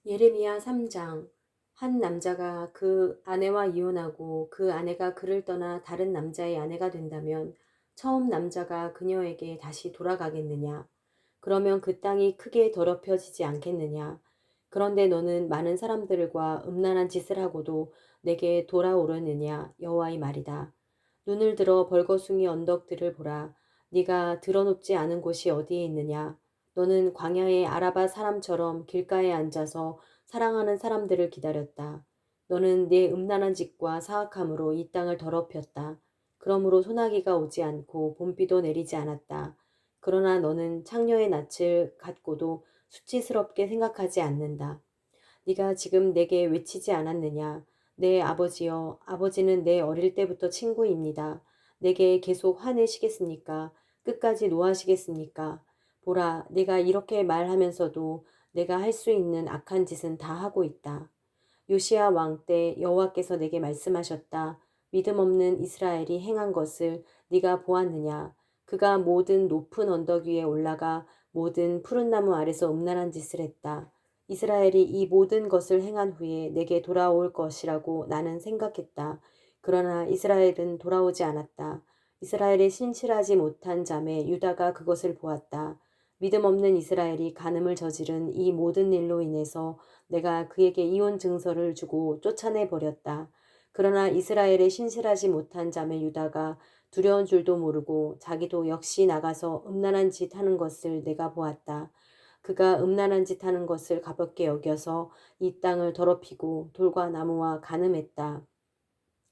예레미야 3장. 한 남자가 그 아내와 이혼하고 그 아내가 그를 떠나 다른 남자의 아내가 된다면 처음 남자가 그녀에게 다시 돌아가겠느냐? 그러면 그 땅이 크게 더럽혀지지 않겠느냐? 그런데 너는 많은 사람들과 음란한 짓을 하고도 내게 돌아오려느냐? 여호와의 말이다. 눈을 들어 벌거숭이 언덕들을 보라. 네가 드러눕지 않은 곳이 어디에 있느냐? 너는 광야의 아라바 사람처럼 길가에 앉아서 사랑하는 사람들을 기다렸다. 너는 네 음란한 짓과 사악함으로 이 땅을 더럽혔다. 그러므로 소나기가 오지 않고 봄비도 내리지 않았다. 그러나 너는 창녀의 낯을 갖고도 수치스럽게 생각하지 않는다. 네가 지금 내게 외치지 않았느냐? 내 아버지여, 아버지는 내 어릴 때부터 친구입니다. 내게 계속 화내시겠습니까? 끝까지 노하시겠습니까? 보라, 내가 이렇게 말하면서도 내가 할 수 있는 악한 짓은 다 하고 있다. 요시야 왕 때 여호와께서 내게 말씀하셨다. 믿음 없는 이스라엘이 행한 것을 네가 보았느냐? 그가 모든 높은 언덕 위에 올라가 모든 푸른 나무 아래서 음란한 짓을 했다. 이스라엘이 이 모든 것을 행한 후에 내게 돌아올 것이라고 나는 생각했다. 그러나 이스라엘은 돌아오지 않았다. 이스라엘의 신실하지 못한 자매 유다가 그것을 보았다. 믿음 없는 이스라엘이 간음을 저지른 이 모든 일로 인해서 내가 그에게 이혼 증서를 주고 쫓아내 버렸다. 그러나 이스라엘의 신실하지 못한 자매 유다가 두려운 줄도 모르고 자기도 역시 나가서 음란한 짓 하는 것을 내가 보았다. 그가 음란한 짓 하는 것을 가볍게 여겨서 이 땅을 더럽히고 돌과 나무와 간음했다.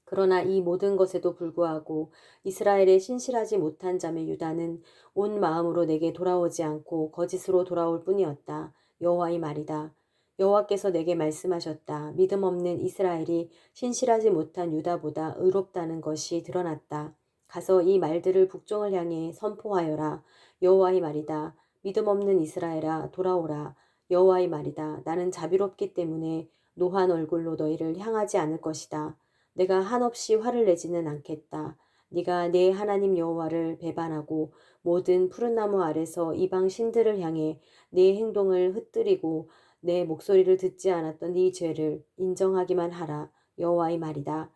그러나 이 모든 것에도 불구하고 이스라엘의 신실하지 못한 자매 유다는 온 마음으로 내게 돌아오지 않고 거짓으로 돌아올 뿐이었다. 여호와의 말이다. 여호와께서 내게 말씀하셨다. 믿음 없는 이스라엘이 신실하지 못한 유다보다 의롭다는 것이 드러났다. 가서 이 말들을 북쪽을 향해 선포하여라. 여호와의 말이다. 믿음 없는 이스라엘아 돌아오라. 여호와의 말이다. 나는 자비롭기 때문에 노한 얼굴로 너희를 향하지 않을 것이다. 내가 한없이 화를 내지는 않겠다. 네가 내 하나님 여호와를 배반하고 모든 푸른 나무 아래서 이방 신들을 향해 네 행동을 흩뜨리고 내 목소리를 듣지 않았던 네 죄를 인정하기만 하라. 여호와의 말이다.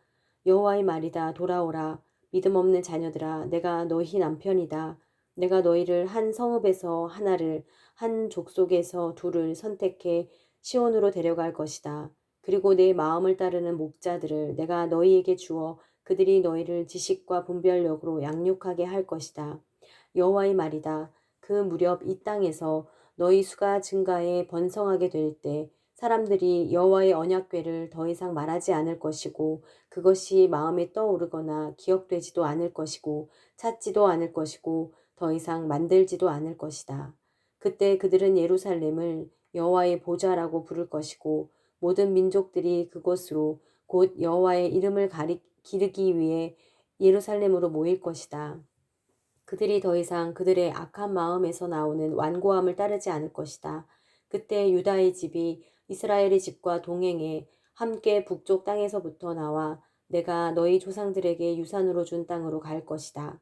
여호와의 말이다. 돌아오라. 믿음 없는 자녀들아, 내가 너희 남편이다. 내가 너희를 한 성읍에서 하나를, 한 족속에서 둘을 선택해 시온으로 데려갈 것이다. 그리고 내 마음을 따르는 목자들을 내가 너희에게 주어 그들이 너희를 지식과 분별력으로 양육하게 할 것이다. 여호와의 말이다. 그 무렵 이 땅에서 너희 수가 증가해 번성하게 될 때 사람들이 여호와의 언약궤를 더 이상 말하지 않을 것이고 그것이 마음에 떠오르거나 기억되지도 않을 것이고 찾지도 않을 것이고 더 이상 만들지도 않을 것이다. 그때 그들은 예루살렘을 여호와의 보좌라고 부를 것이고 모든 민족들이 그곳으로 곧 여호와의 이름을 기르기 위해 예루살렘으로 모일 것이다. 그들이 더 이상 그들의 악한 마음에서 나오는 완고함을 따르지 않을 것이다. 그때 유다의 집이 이스라엘의 집과 동행해 함께 북쪽 땅에서부터 나와 내가 너희 조상들에게 유산으로 준 땅으로 갈 것이다.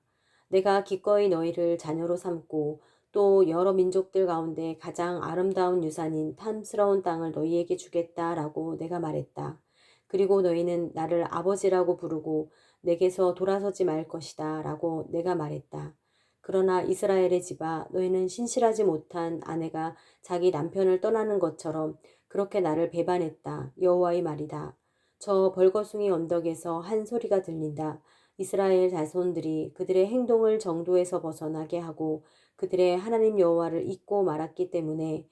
내가 기꺼이 너희를 자녀로 삼고 또 여러 민족들 가운데 가장 아름다운 유산인 탐스러운 땅을 너희에게 주겠다라고 내가 말했다. 그리고 너희는 나를 아버지라고 부르고 내게서 돌아서지 말 것이다 라고 내가 말했다. 그러나 이스라엘의 집아 너희는 신실하지 못한 아내가 자기 남편을 떠나는 것처럼 그렇게 나를 배반했다. 여호와의 말이다. 저 벌거숭이 언덕에서 한 소리가 들린다. 이스라엘 자손들이 그들의 행동을 정도에서 벗어나게 하고 그들의 하나님 여호와를 잊고 말았기 때문에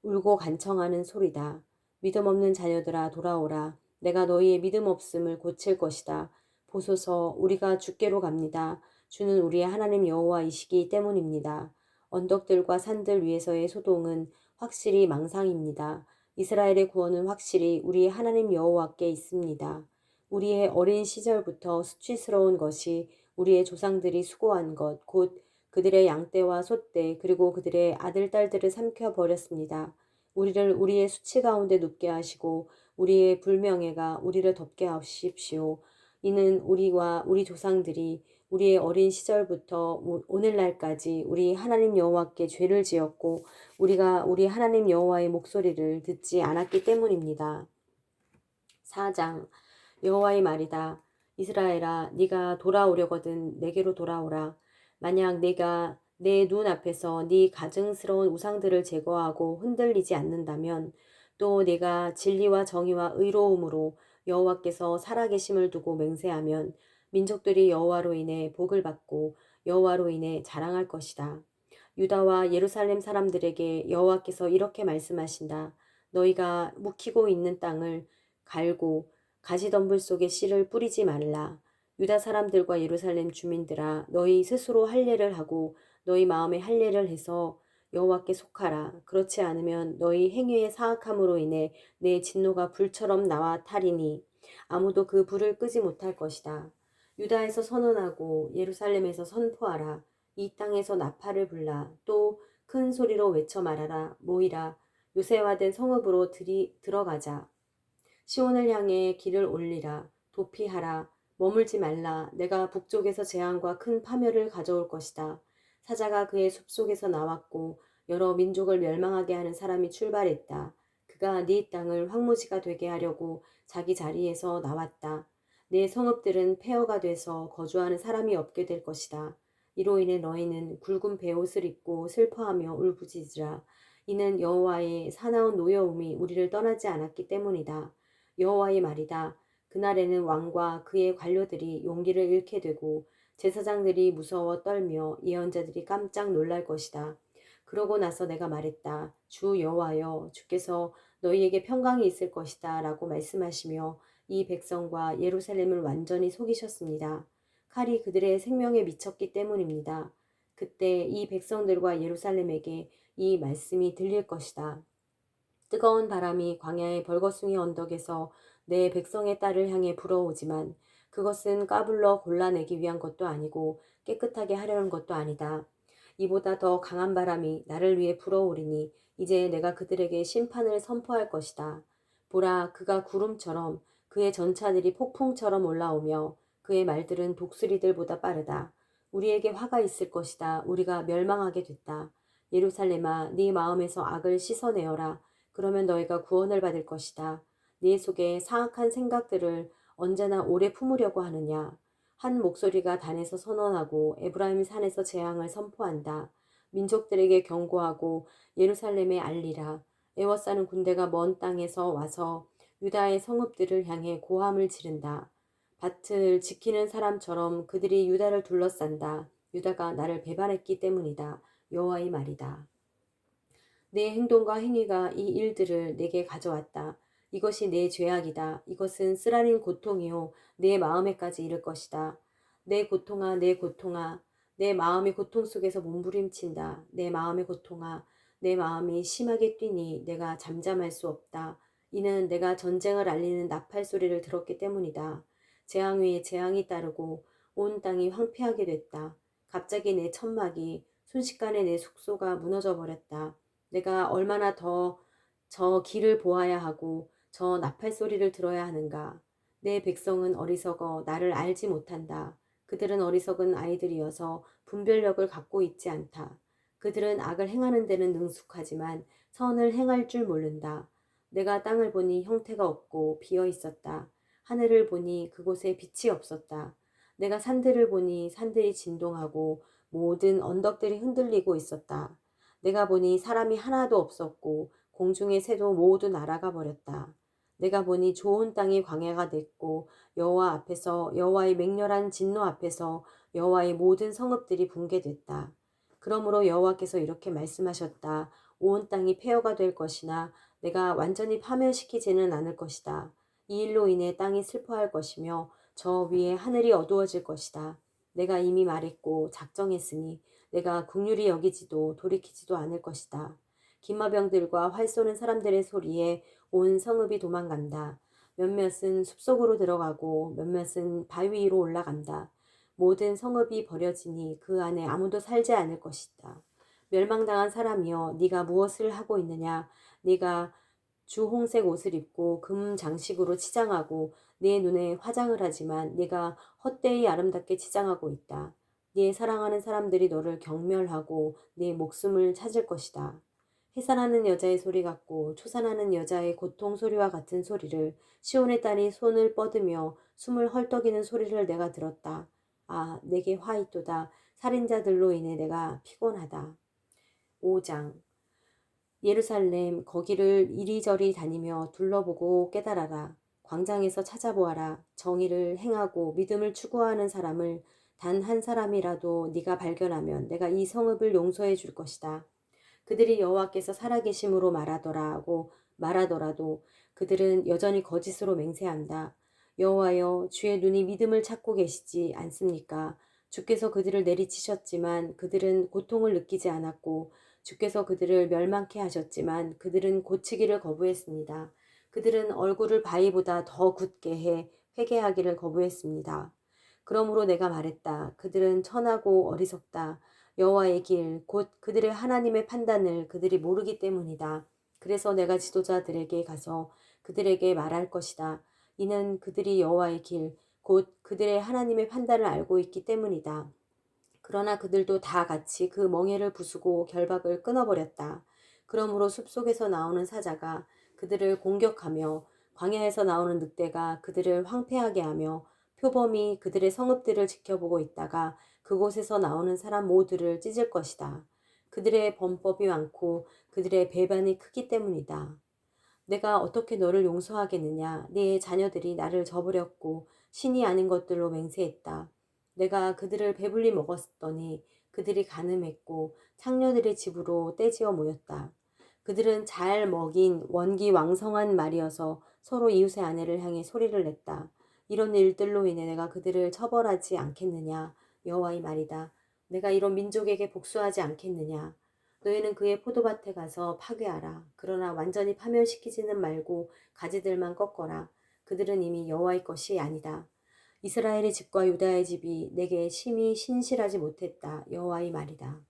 울고 간청하는 소리다. 믿음 없는 자녀들아 돌아오라. 내가 너희의 믿음 없음을 고칠 것이다. 보소서 우리가 주께로 갑니다. 주는 우리의 하나님 여호와이시기 때문입니다. 언덕들과 산들 위에서의 소동은 확실히 망상입니다. 이스라엘의 구원은 확실히 우리 하나님 여호와께 있습니다. 우리의 어린 시절부터 수치스러운 것이 우리의 조상들이 수고한 것, 곧 그들의 양떼와 소떼 그리고 그들의 아들, 딸들을 삼켜버렸습니다. 우리를 우리의 수치 가운데 눕게 하시고 우리의 불명예가 우리를 덮게 하십시오. 이는 우리와 우리 조상들이 우리의 어린 시절부터 오늘날까지 우리 하나님 여호와께 죄를 지었고 우리가 우리 하나님 여호와의 목소리를 듣지 않았기 때문입니다. 4장 여호와의 말이다. 이스라엘아 네가 돌아오려거든 내게로 돌아오라. 만약 내가 내 눈 앞에서 네 가증스러운 우상들을 제거하고 흔들리지 않는다면 또 내가 진리와 정의와 의로움으로 여호와께서 살아계심을 두고 맹세하면 민족들이 여호와로 인해 복을 받고 여호와로 인해 자랑할 것이다. 유다와 예루살렘 사람들에게 여호와께서 이렇게 말씀하신다. 너희가 묵히고 있는 땅을 갈고 가시덤불 속에 씨를 뿌리지 말라. 유다 사람들과 예루살렘 주민들아 너희 스스로 할례를 하고 너희 마음에 할례를 해서 여호와께 속하라. 그렇지 않으면 너희 행위의 사악함으로 인해 내 진노가 불처럼 나와 타리니 아무도 그 불을 끄지 못할 것이다. 유다에서 선언하고 예루살렘에서 선포하라. 이 땅에서 나팔을 불라. 또 큰 소리로 외쳐 말하라. 모이라. 요새화된 성읍으로 들어가자. 시온을 향해 길을 올리라. 도피하라. 머물지 말라. 내가 북쪽에서 재앙과 큰 파멸을 가져올 것이다. 사자가 그의 숲속에서 나왔고 여러 민족을 멸망하게 하는 사람이 출발했다. 그가 네 땅을 황무지가 되게 하려고 자기 자리에서 나왔다. 내 성읍들은 폐허가 돼서 거주하는 사람이 없게 될 것이다. 이로 인해 너희는 굵은 베옷을 입고 슬퍼하며 울부짖으라. 이는 여호와의 사나운 노여움이 우리를 떠나지 않았기 때문이다. 여호와의 말이다. 그날에는 왕과 그의 관료들이 용기를 잃게 되고 제사장들이 무서워 떨며 예언자들이 깜짝 놀랄 것이다. 그러고 나서 내가 말했다. 주 여호와여 주께서 너희에게 평강이 있을 것이다 라고 말씀하시며 이 백성과 예루살렘을 완전히 속이셨습니다. 칼이 그들의 생명에 미쳤기 때문입니다. 그때 이 백성들과 예루살렘에게 이 말씀이 들릴 것이다. 뜨거운 바람이 광야의 벌거숭이 언덕에서 내 백성의 딸을 향해 불어오지만 그것은 까불러 골라내기 위한 것도 아니고 깨끗하게 하려는 것도 아니다. 이보다 더 강한 바람이 나를 위해 불어오리니 이제 내가 그들에게 심판을 선포할 것이다. 보라, 그가 구름처럼 그의 전차들이 폭풍처럼 올라오며 그의 말들은 독수리들보다 빠르다. 우리에게 화가 있을 것이다. 우리가 멸망하게 됐다. 예루살렘아, 네 마음에서 악을 씻어내어라. 그러면 너희가 구원을 받을 것이다. 네 속에 사악한 생각들을 언제나 오래 품으려고 하느냐. 한 목소리가 단에서 선언하고 에브라임 산에서 재앙을 선포한다. 민족들에게 경고하고 예루살렘에 알리라. 애워싸는 군대가 먼 땅에서 와서 유다의 성읍들을 향해 고함을 지른다. 밭을 지키는 사람처럼 그들이 유다를 둘러싼다. 유다가 나를 배반했기 때문이다. 여호와의 말이다. 내 행동과 행위가 이 일들을 내게 가져왔다. 이것이 내 죄악이다. 이것은 쓰라린 고통이요. 내 마음에까지 이를 것이다. 내 고통아, 내 고통아. 내 마음이 고통 속에서 몸부림친다. 내 마음의 고통아. 내 마음이 심하게 뛰니 내가 잠잠할 수 없다. 이는 내가 전쟁을 알리는 나팔 소리를 들었기 때문이다. 재앙 위에 재앙이 따르고 온 땅이 황폐하게 됐다. 갑자기 내 천막이 순식간에 내 숙소가 무너져 버렸다. 내가 얼마나 더 저 길을 보아야 하고 저 나팔 소리를 들어야 하는가. 내 백성은 어리석어 나를 알지 못한다. 그들은 어리석은 아이들이어서 분별력을 갖고 있지 않다. 그들은 악을 행하는 데는 능숙하지만 선을 행할 줄 모른다. 내가 땅을 보니 형태가 없고 비어 있었다. 하늘을 보니 그곳에 빛이 없었다. 내가 산들을 보니 산들이 진동하고 모든 언덕들이 흔들리고 있었다. 내가 보니 사람이 하나도 없었고 공중의 새도 모두 날아가 버렸다. 내가 보니 좋은 땅이 광야가 됐고 여호와 앞에서 여호와의 맹렬한 진노 앞에서 여호와의 모든 성읍들이 붕괴됐다. 그러므로 여호와께서 이렇게 말씀하셨다. 온 땅이 폐허가 될 것이나 내가 완전히 파멸시키지는 않을 것이다. 이 일로 인해 땅이 슬퍼할 것이며 저 위에 하늘이 어두워질 것이다. 내가 이미 말했고 작정했으니 내가 긍휼히 여기지도 돌이키지도 않을 것이다. 기마병들과 활 쏘는 사람들의 소리에 온 성읍이 도망간다. 몇몇은 숲속으로 들어가고 몇몇은 바위 위로 올라간다. 모든 성읍이 버려지니 그 안에 아무도 살지 않을 것이다. 멸망당한 사람이여 네가 무엇을 하고 있느냐. 네가 주홍색 옷을 입고 금 장식으로 치장하고 내 눈에 화장을 하지만 네가 헛되이 아름답게 치장하고 있다. 네 사랑하는 사람들이 너를 경멸하고 네 목숨을 찾을 것이다. 해산하는 여자의 소리 같고 초산하는 여자의 고통 소리와 같은 소리를 시온의 딸이 손을 뻗으며 숨을 헐떡이는 소리를 내가 들었다. 아, 내게 화 있도다. 살인자들로 인해 내가 피곤하다. 5장. 예루살렘 거기를 이리저리 다니며 둘러보고 깨달아라. 광장에서 찾아보아라. 정의를 행하고 믿음을 추구하는 사람을 단 한 사람이라도 네가 발견하면 내가 이 성읍을 용서해 줄 것이다. 그들이 여호와께서 살아계심으로 말하더라도 그들은 여전히 거짓으로 맹세한다. 여호와여, 주의 눈이 믿음을 찾고 계시지 않습니까? 주께서 그들을 내리치셨지만 그들은 고통을 느끼지 않았고 주께서 그들을 멸망케 하셨지만 그들은 고치기를 거부했습니다. 그들은 얼굴을 바위보다 더 굳게 해 회개하기를 거부했습니다. 그러므로 내가 말했다. 그들은 천하고 어리석다. 여호와의 길, 곧 그들의 하나님의 판단을 그들이 모르기 때문이다. 그래서 내가 지도자들에게 가서 그들에게 말할 것이다. 이는 그들이 여호와의 길, 곧 그들의 하나님의 판단을 알고 있기 때문이다. 그러나 그들도 다 같이 그 멍에를 부수고 결박을 끊어버렸다. 그러므로 숲속에서 나오는 사자가 그들을 공격하며 광야에서 나오는 늑대가 그들을 황폐하게 하며 표범이 그들의 성읍들을 지켜보고 있다가 그곳에서 나오는 사람 모두를 찢을 것이다. 그들의 범법이 많고 그들의 배반이 크기 때문이다. 내가 어떻게 너를 용서하겠느냐? 네 자녀들이 나를 저버렸고 신이 아닌 것들로 맹세했다. 내가 그들을 배불리 먹었더니 그들이 간음했고 창녀들의 집으로 떼지어 모였다. 그들은 잘 먹인 원기왕성한 말이어서 서로 이웃의 아내를 향해 소리를 냈다. 이런 일들로 인해 내가 그들을 처벌하지 않겠느냐? 여호와의 말이다. 내가 이런 민족에게 복수하지 않겠느냐? 너희는 그의 포도밭에 가서 파괴하라. 그러나 완전히 파멸시키지는 말고 가지들만 꺾어라. 그들은 이미 여호와의 것이 아니다. 이스라엘의 집과 유다의 집이 내게 심히 신실하지 못했다. 여호와의 말이다.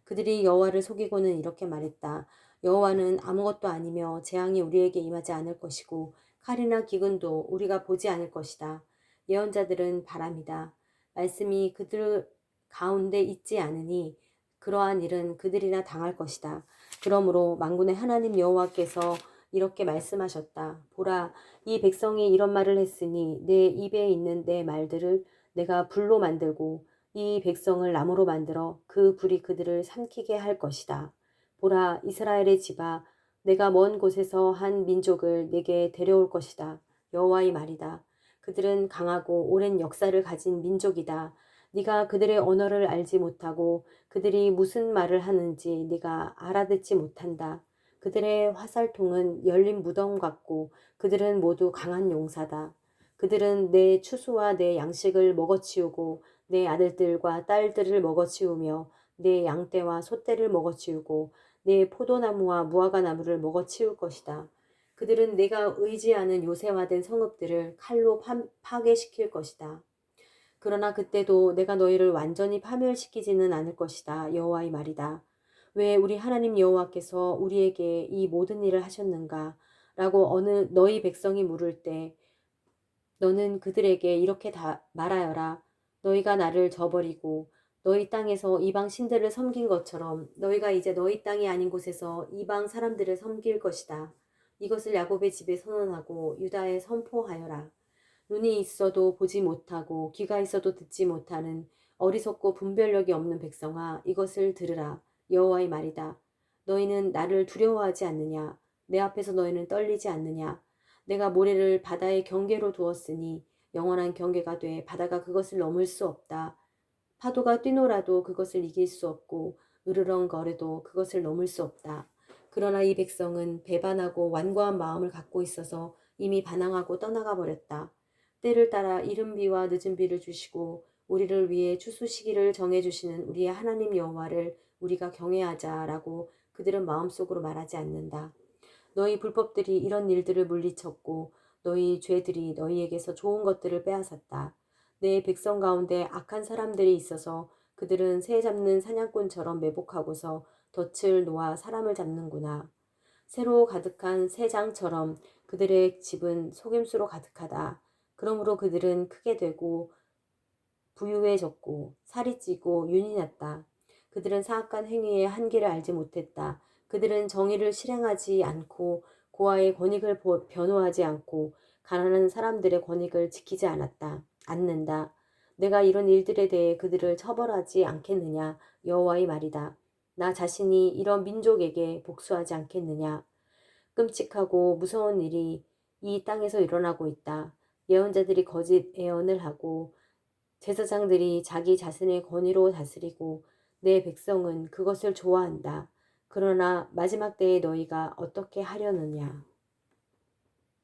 그들이 여호와를 속이고는 이렇게 말했다. 여호와는 아무것도 아니며 재앙이 우리에게 임하지 않을 것이고 칼이나 기근도 우리가 보지 않을 것이다. 예언자들은 바람이다. 말씀이 그들 가운데 있지 않으니 그러한 일은 그들이나 당할 것이다. 그러므로 만군의 하나님 여호와께서 이렇게 말씀하셨다. 보라, 이 백성이 이런 말을 했으니 내 입에 있는 내 말들을 내가 불로 만들고 이 백성을 나무로 만들어 그 불이 그들을 삼키게 할 것이다. 보라, 이스라엘의 집아, 내가 먼 곳에서 한 민족을 내게 데려올 것이다. 여호와의 말이다. 그들은 강하고 오랜 역사를 가진 민족이다. 네가 그들의 언어를 알지 못하고 그들이 무슨 말을 하는지 네가 알아듣지 못한다. 그들의 화살통은 열린 무덤 같고 그들은 모두 강한 용사다. 그들은 내 추수와 내 양식을 먹어치우고 내 아들들과 딸들을 먹어치우며 내 양떼와 소떼를 먹어치우고 내 포도나무와 무화과나무를 먹어치울 것이다. 그들은 내가 의지하는 요새화된 성읍들을 칼로 파괴시킬 것이다. 그러나 그때도 내가 너희를 완전히 파멸시키지는 않을 것이다. 여호와의 말이다. 왜 우리 하나님 여호와께서 우리에게 이 모든 일을 하셨는가? 라고 어느 너희 백성이 물을 때 너는 그들에게 이렇게 다 말하여라. 너희가 나를 저버리고 너희 땅에서 이방 신들을 섬긴 것처럼 너희가 이제 너희 땅이 아닌 곳에서 이방 사람들을 섬길 것이다. 이것을 야곱의 집에 선언하고 유다에 선포하여라. 눈이 있어도 보지 못하고 귀가 있어도 듣지 못하는 어리석고 분별력이 없는 백성아, 이것을 들으라. 여호와의 말이다. 너희는 나를 두려워하지 않느냐? 내 앞에서 너희는 떨리지 않느냐? 내가 모래를 바다의 경계로 두었으니 영원한 경계가 돼 바다가 그것을 넘을 수 없다. 파도가 뛰놀아도 그것을 이길 수 없고 으르렁거려도 그것을 넘을 수 없다. 그러나 이 백성은 배반하고 완고한 마음을 갖고 있어서 이미 반항하고 떠나가 버렸다. 때를 따라 이른 비와 늦은 비를 주시고 우리를 위해 추수 시기를 정해 주시는 우리의 하나님 여호와를 우리가 경외하자라고 그들은 마음속으로 말하지 않는다. 너희 불법들이 이런 일들을 물리쳤고 너희 죄들이 너희에게서 좋은 것들을 빼앗았다. 내 백성 가운데 악한 사람들이 있어서 그들은 새 잡는 사냥꾼처럼 매복하고서 덫을 놓아 사람을 잡는구나. 새로 가득한 새 장처럼 그들의 집은 속임수로 가득하다. 그러므로 그들은 크게 되고 부유해졌고 살이 찌고 윤이 났다. 그들은 사악한 행위의 한계를 알지 못했다. 그들은 정의를 실행하지 않고 고아의 권익을 변호하지 않고 가난한 사람들의 권익을 지키지 않는다. 내가 이런 일들에 대해 그들을 처벌하지 않겠느냐? 여호와의 말이다. 나 자신이 이런 민족에게 복수하지 않겠느냐? 끔찍하고 무서운 일이 이 땅에서 일어나고 있다. 예언자들이 거짓 예언을 하고 제사장들이 자기 자신의 권위로 다스리고 내 백성은 그것을 좋아한다. 그러나 마지막 때에 너희가 어떻게 하려느냐?